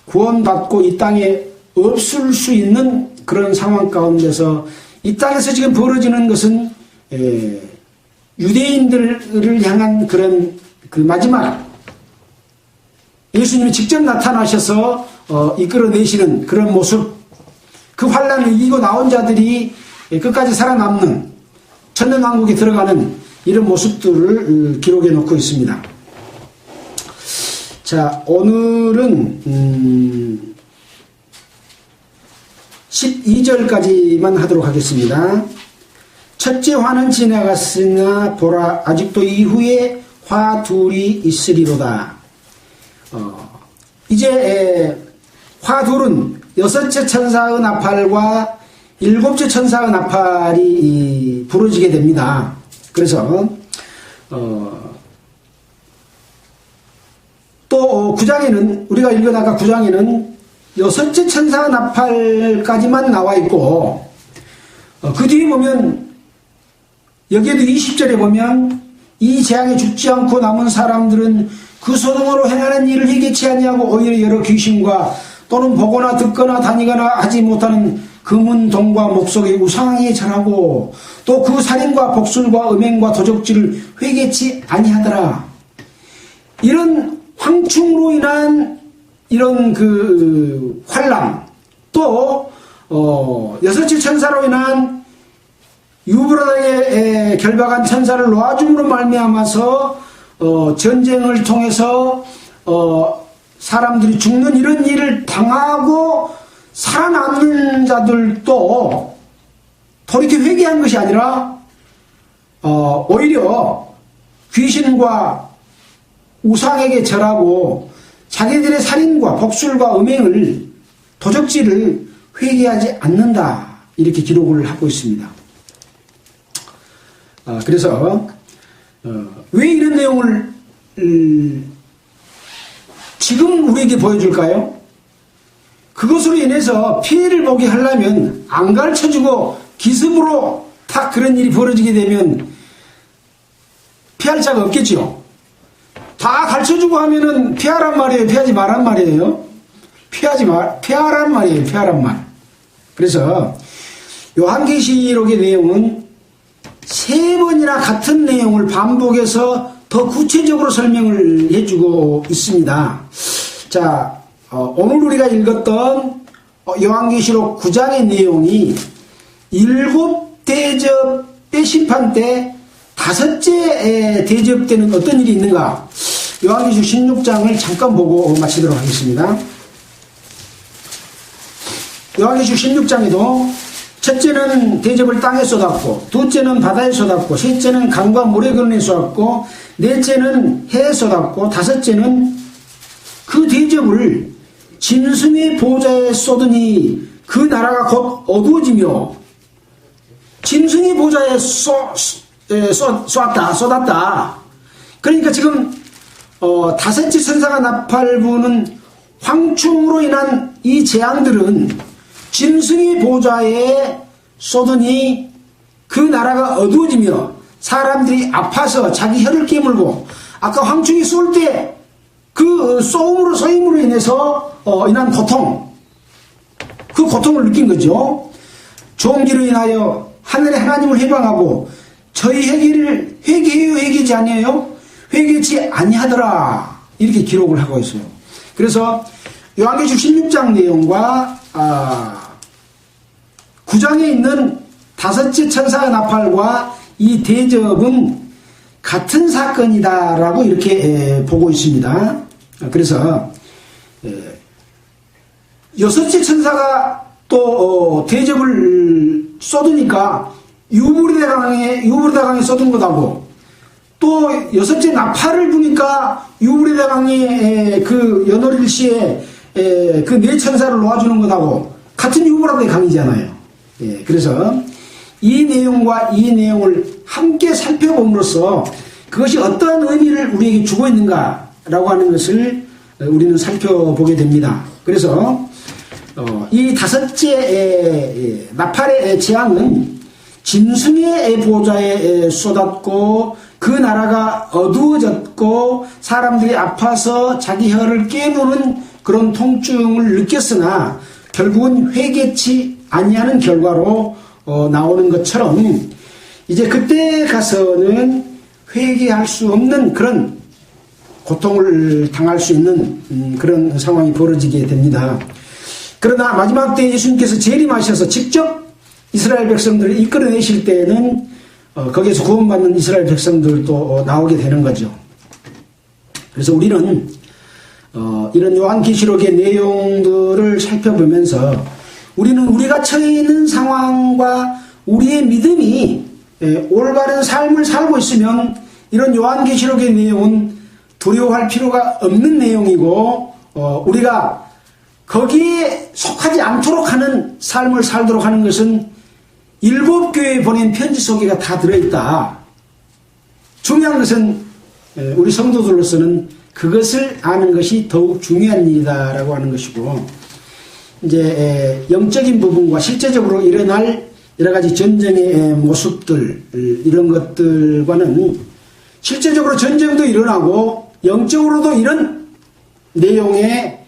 구원받고 이 땅에 없을 수 있는 그런 상황 가운데서 이 땅에서 지금 벌어지는 것은 유대인들을 향한 그런 그 마지막 예수님이 직접 나타나셔서 이끌어내시는 그런 모습, 그 환란을 이기고 나온 자들이 끝까지 살아남는 천년왕국에 들어가는 이런 모습들을 기록해 놓고 있습니다. 자, 오늘은 12절까지만 하도록 하겠습니다. 첫째 화는 지나갔으나 보라 아직도 이후에 화 둘이 있으리로다. 이제 화 둘은 여섯째 천사의 나팔과 일곱째 천사의 나팔이 부러지게 됩니다. 그래서 또 9장에는 우리가 읽어나가 9장에는 여섯째 천사의 나팔까지만 나와 있고 그 뒤에 보면 여기에도 20절에 보면 이 재앙에 죽지 않고 남은 사람들은 그 소동으로 행하는 일을 회개치 아니하고 오히려 여러 귀신과 또는 보거나 듣거나 다니거나 하지 못하는 금은 동과 목석의 우상에 절하고 또 그 살인과 복술과 음행과 도적질을 회개치 아니하더라. 이런 황충으로 인한 이런 그 환란, 또 여섯째 천사로 인한 유브라다에 결박한 천사를 놓아줌으로 말미암아서 전쟁을 통해서 사람들이 죽는 이런 일을 당하고 살아남는 자들도 돌이켜 회개한 것이 아니라 오히려 귀신과 우상에게 절하고 자기들의 살인과 복술과 음행을 도적질을 회개하지 않는다, 이렇게 기록을 하고 있습니다. 그래서 왜 이런 내용을 지금 우리에게 보여줄까요? 그것으로 인해서 피해를 보게 하려면 안 가르쳐주고 기습으로 탁 그런 일이 벌어지게 되면 피할 자가 없겠죠. 다 가르쳐주고 하면은 피하란 말이에요, 피하지 말란 말이에요? 피하란 말이에요, 피하란 말. 그래서 요한계시록의 내용은 3번이나 같은 내용을 반복해서 더 구체적으로 설명을 해주고 있습니다. 자, 오늘 우리가 읽었던 요한계시록 9장의 내용이 7대접의 심판 때 5째 대접 때는 어떤 일이 있는가? 요한계시록 16장을 잠깐 보고 마치도록 하겠습니다. 요한계시록 16장에도 첫째는 대접을 땅에 쏟았고, 둘째는 바다에 쏟았고, 셋째는 강과 모래 근원에 쏟았고, 넷째는 해에 쏟았고, 다섯째는 그 대접을 짐승의 보좌에 쏟으니 그 나라가 곧 어두워지며, 짐승의 보좌에 쏟았다. 그러니까 지금 5째 천사가 나팔 부는 황충으로 인한 이 재앙들은 짐승의 보좌에 쏟으니 그 나라가 어두워지며 사람들이 아파서 자기 혀를 깨물고, 아까 황충이 쏠 때 그 쏘임으로 인해서 인한 고통, 그 고통을 느낀 거죠. 종기로 인하여 하늘의 하나님을 해방하고 저희 회개를 회개해요, 회개지 아니에요? 회개치 아니하더라, 이렇게 기록을 하고 있어요. 그래서 요한계시록 16장 내용과 9장에 있는 5째 천사의 나팔과 이 대접은 같은 사건이다라고 이렇게 보고 있습니다. 그래서 6째 천사가 또 대접을 쏟으니까 유브라다강에 쏟은 것하고, 또 6째 나팔을 부니까 유브라다강의 그 연호릴시에 그 4천사를 놓아주는 것하고 같은 유브라다의 강이잖아요. 그래서 이 내용과 이 내용을 함께 살펴봄으로써 그것이 어떠한 의미를 우리에게 주고 있는가라고 하는 것을 우리는 살펴보게 됩니다. 그래서 이 5째 나팔의 재앙은 짐승의 보좌에 쏟았고 그 나라가 어두워졌고 사람들이 아파서 자기 혀를 깨무는 그런 통증을 느꼈으나 결국은 회개치 아니하는 결과로 나오는 것처럼, 이제 그때 가서는 회개할 수 없는 그런 고통을 당할 수 있는 그런 상황이 벌어지게 됩니다. 그러나 마지막 때 예수님께서 재림하셔서 직접 이스라엘 백성들을 이끌어내실 때에는 거기에서 구원받는 이스라엘 백성들도 나오게 되는 거죠. 그래서 우리는 이런 요한계시록의 내용들을 살펴보면서 우리는 우리가 처해 있는 상황과 우리의 믿음이 올바른 삶을 살고 있으면 이런 요한계시록의 내용은 두려워할 필요가 없는 내용이고 우리가 거기에 속하지 않도록 하는 삶을 살도록 하는 것은 일곱 교회에 보낸 편지 속에가 다 들어있다. 중요한 것은 우리 성도들로서는 그것을 아는 것이 더욱 중요한 일이다라고 하는 것이고, 이제 영적인 부분과 실제적으로 일어날 여러 가지 전쟁의 모습들, 이런 것들과는 실제적으로 전쟁도 일어나고 영적으로도 이런 내용의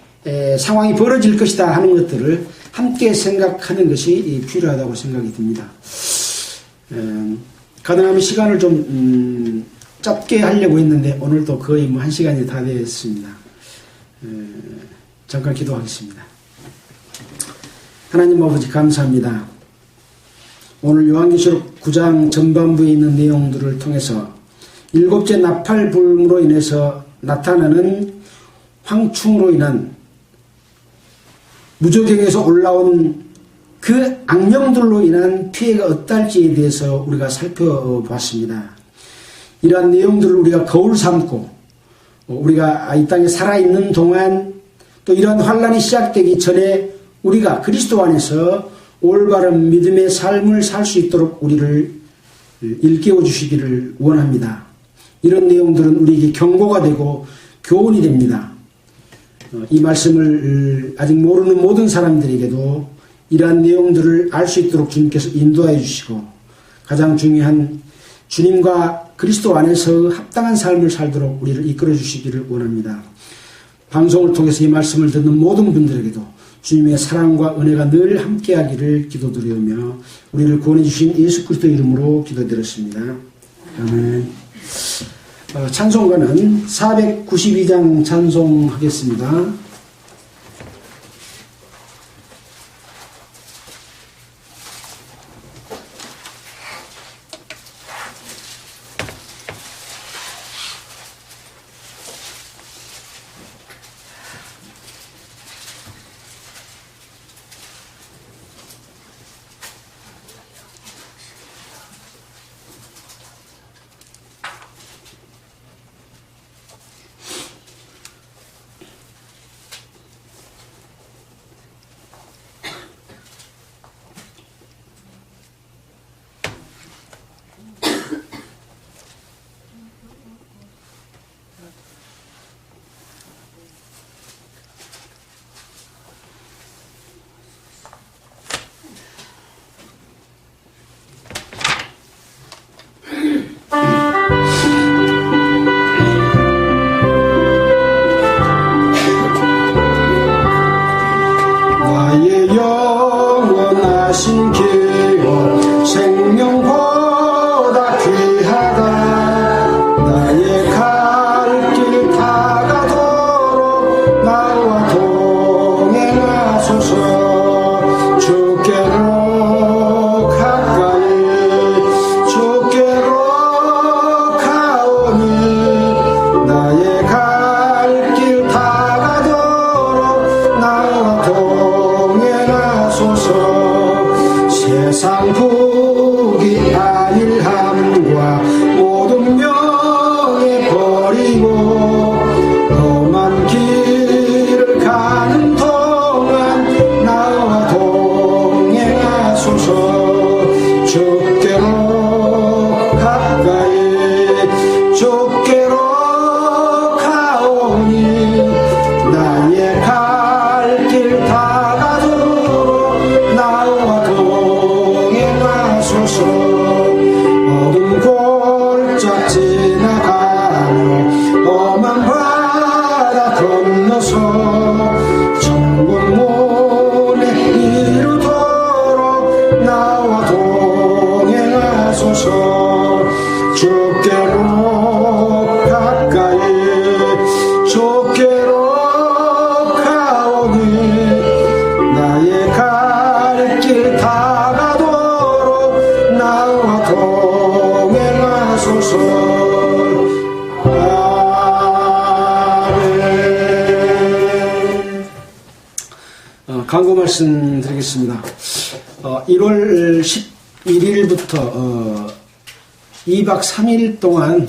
상황이 벌어질 것이다 하는 것들을 함께 생각하는 것이 필요하다고 생각이 듭니다. 가능하면 시간을 좀 짧게 하려고 했는데 오늘도 거의 한 시간이 다 되었습니다. 잠깐 기도하겠습니다. 하나님 아버지 감사합니다. 오늘 요한계시록 9장 전반부에 있는 내용들을 통해서 일곱째 나팔불음으로 인해서 나타나는 황충으로 인한 무저경에서 올라온 그 악령들로 인한 피해가 어떨지에 대해서 우리가 살펴봤습니다. 이러한 내용들을 우리가 거울 삼고 우리가 이 땅에 살아있는 동안 또 이러한 환란이 시작되기 전에 우리가 그리스도 안에서 올바른 믿음의 삶을 살 수 있도록 우리를 일깨워 주시기를 원합니다. 이런 내용들은 우리에게 경고가 되고 교훈이 됩니다. 이 말씀을 아직 모르는 모든 사람들에게도 이러한 내용들을 알 수 있도록 주님께서 인도하여 주시고 가장 중요한 주님과 그리스도 안에서 합당한 삶을 살도록 우리를 이끌어 주시기를 원합니다. 방송을 통해서 이 말씀을 듣는 모든 분들에게도 주님의 사랑과 은혜가 늘 함께하기를 기도드리며 우리를 구원해 주신 예수 그리스도 이름으로 기도드렸습니다. 아멘. 찬송가는 492장 찬송하겠습니다. 나의 갈 길 다가도록 나와 동행하소서. 아멘. 광고 말씀 드리겠습니다. 1월 11일부터 2박 3일 동안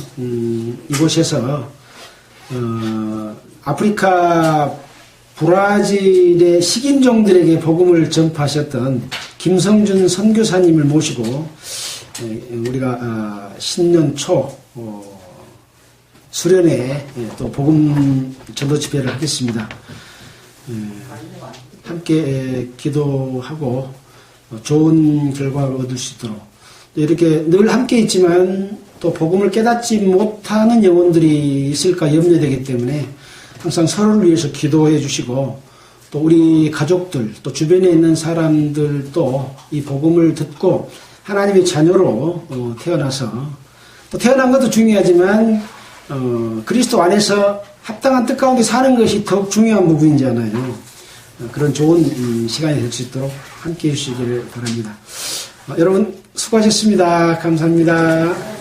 이곳에서 아프리카 브라질의 식인종들에게 복음을 전파하셨던 김성준 선교사님을 모시고 우리가 신년 초 수련회 또 복음 전도 집회를 하겠습니다. 함께 기도하고 좋은 결과를 얻을 수 있도록 이렇게 늘 함께 있지만 또 복음을 깨닫지 못하는 영혼들이 있을까 염려되기 때문에 항상 서로를 위해서 기도해 주시고 또 우리 가족들 또 주변에 있는 사람들도 이 복음을 듣고 하나님의 자녀로 태어나서 또 태어난 것도 중요하지만 그리스도 안에서 합당한 뜻 가운데 사는 것이 더욱 중요한 부분이잖아요. 그런 좋은 시간이 될 수 있도록 함께 해주시기를 바랍니다. 여러분 수고하셨습니다. 감사합니다.